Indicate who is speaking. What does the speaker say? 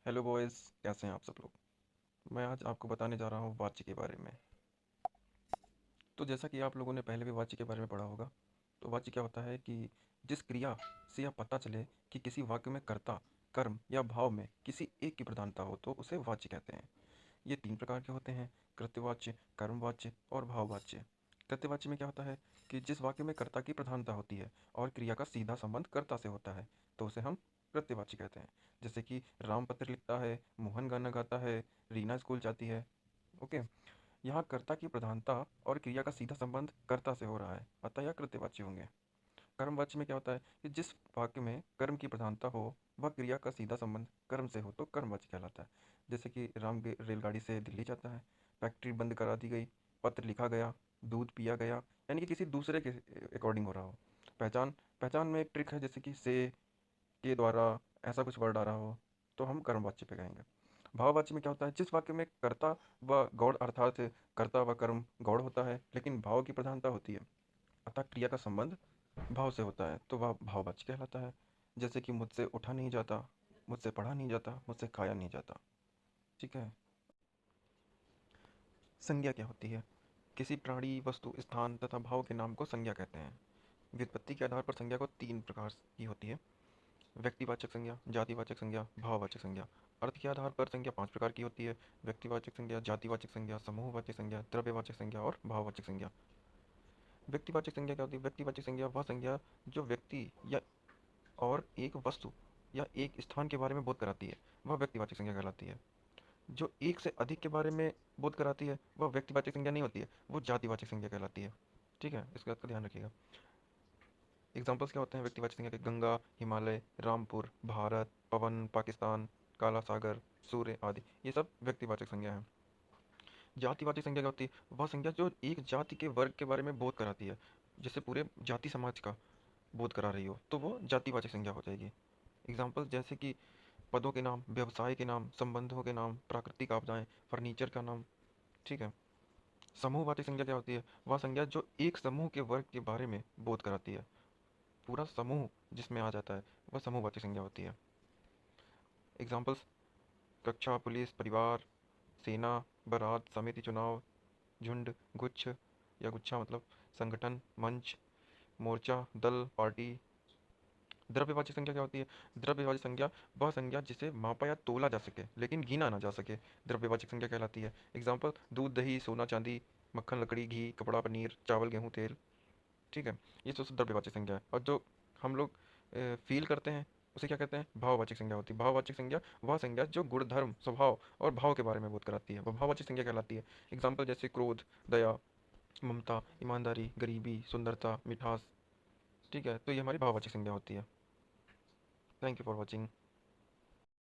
Speaker 1: Hello boys, कैसे हैं आप सब लोग। मैं आज आपको बताने जा रहा हूँ वाच्य के बारे में। तो जैसा कि आप लोगों ने पहले भी वाच्य के बारे में पढ़ा होगा, तो वाच्य क्या होता है कि जिस क्रिया से यह पता चले कि किसी वाक्य में कर्ता, कर्म या भाव में किसी एक की प्रधानता हो तो उसे वाच्य कहते हैं। ये 3 प्रकार के होते हैं: कृत्यवाच्य, कर्मवाच्य और भाववाच्य। कृत्यवाच्य में क्या होता है कि जिस वाक्य में कर्ता की प्रधानता होती है और क्रिया का सीधा संबंध कर्ता से होता है, तो उसे हम कृत्यवाच्य कहते हैं। जैसे कि राम पत्र लिखता है, मोहन गाना गाता है, रीना स्कूल जाती है। ओके, यहाँ कर्ता की प्रधानता और क्रिया का सीधा संबंध कर्ता से हो रहा है, अतः यह कृत्यवाच्य होंगे। कर्मवाच्य में क्या होता है कि जिस वाक्य में कर्म की प्रधानता हो वह क्रिया का सीधा संबंध कर्म से हो तो कर्मवाच्य कहलाता है। जैसे कि राम रेलगाड़ी से दिल्ली जाता है, फैक्ट्री बंद करा दी गई, पत्र लिखा गया, दूध पिया गया, यानी कि किसी दूसरे के अकॉर्डिंग हो रहा हो। पहचान पहचान में एक ट्रिक है, जैसे कि से, के द्वारा, ऐसा कुछ वर्ड आ रहा हो, तो हम कर्मवाच्य पे कहेंगे। भाववाच्य में क्या होता है, जिस वाक्य में कर्ता व गौड़ अर्थात कर्ता व कर्म गौड़ होता है लेकिन भाव की प्रधानता होती है, अतः क्रिया का संबंध भाव से होता है, तो वह भाववाच्य कहलाता है। जैसे कि मुझसे उठा नहीं जाता, मुझसे पढ़ा नहीं जाता, मुझसे खाया नहीं जाता। ठीक है। संज्ञा क्या होती है? किसी प्राणी, वस्तु, स्थान तथा भाव के नाम को संज्ञा कहते हैं। व्युत्पत्ति के आधार पर संज्ञा को 3 प्रकार की होती है: व्यक्तिवाचक संज्ञा, जातिवाचक संज्ञा, भाववाचक संज्ञा। अर्थ के आधार पर संज्ञा 5 प्रकार की होती है: व्यक्तिवाचक संज्ञा, जातिवाचक संज्ञा, समूहवाचक संज्ञा, द्रव्यवाचक संज्ञा और भाववाचक संज्ञा। व्यक्तिवाचक संज्ञा क्या होती है? व्यक्तिवाचक संज्ञा वह संज्ञा जो व्यक्ति या और एक वस्तु या एक स्थान के बारे में बोध कराती है, वह व्यक्तिवाचक संज्ञा कहलाती है। जो एक से अधिक के बारे में बोध कराती है वह व्यक्तिवाचक संज्ञा नहीं होती है, वो जातिवाचक संज्ञा कहलाती है। ठीक है, इस बात का ध्यान रखिएगा। एग्जाम्पल्स क्या होते हैं व्यक्तिवाचक संज्ञा के? गंगा, हिमालय, रामपुर, भारत, पवन, पाकिस्तान, काला सागर, सूर्य आदि, ये सब व्यक्तिवाचक संज्ञा है। जातिवाचक संज्ञा क्या होती है? वह संज्ञा जो एक जाति के वर्ग के बारे में बोध कराती है, जैसे पूरे जाति समाज का बोध करा रही हो, तो वो जातिवाचक संज्ञा हो जाएगी। एग्जाम्पल जैसे कि पदों के नाम, व्यवसाय के नाम, संबंधों के नाम, प्राकृतिक आपदाएं, फर्नीचर का नाम। ठीक है। समूहवाचक संज्ञा क्या होती है? वह संज्ञा जो एक समूह के वर्ग के बारे में बोध कराती है, पूरा समूह जिसमें आ जाता है, वह समूहवाचक संज्ञा होती है। एग्जाम्पल्स: कक्षा, पुलिस, परिवार, सेना, बारात, समिति, चुनाव, झुंड, गुच्छ या गुच्छा मतलब संगठन, मंच, मोर्चा, दल, पार्टी। द्रव्यवाचक संज्ञा क्या होती है? द्रव्यवाचक संज्ञा वह संज्ञा जिसे मापा या तोला जा सके लेकिन गिना ना जा सके, द्रव्यवाचक संज्ञा कहलाती है। एग्जाम्पल: दूध, दही, सोना, चांदी, मक्खन, लकड़ी, घी, कपड़ा, पनीर, चावल, गेहूँ, तेल। ठीक है। ये सब द्रव्यवाचक संज्ञा है, और जो हम लोग फील करते हैं उसे क्या कहते हैं? भाववाचक संज्ञा होती है। भाववाचक संज्ञा वह संज्ञा जो गुण, धर्म, स्वभाव और भाव के बारे में बोध कराती है, वह भाववाचक संज्ञा कहलाती है। एग्जाम्पल जैसे क्रोध, दया, ममता, ईमानदारी, गरीबी, सुंदरता, मिठास। ठीक है, तो ये हमारी भाववाचक संज्ञा होती है। Thank you for watching.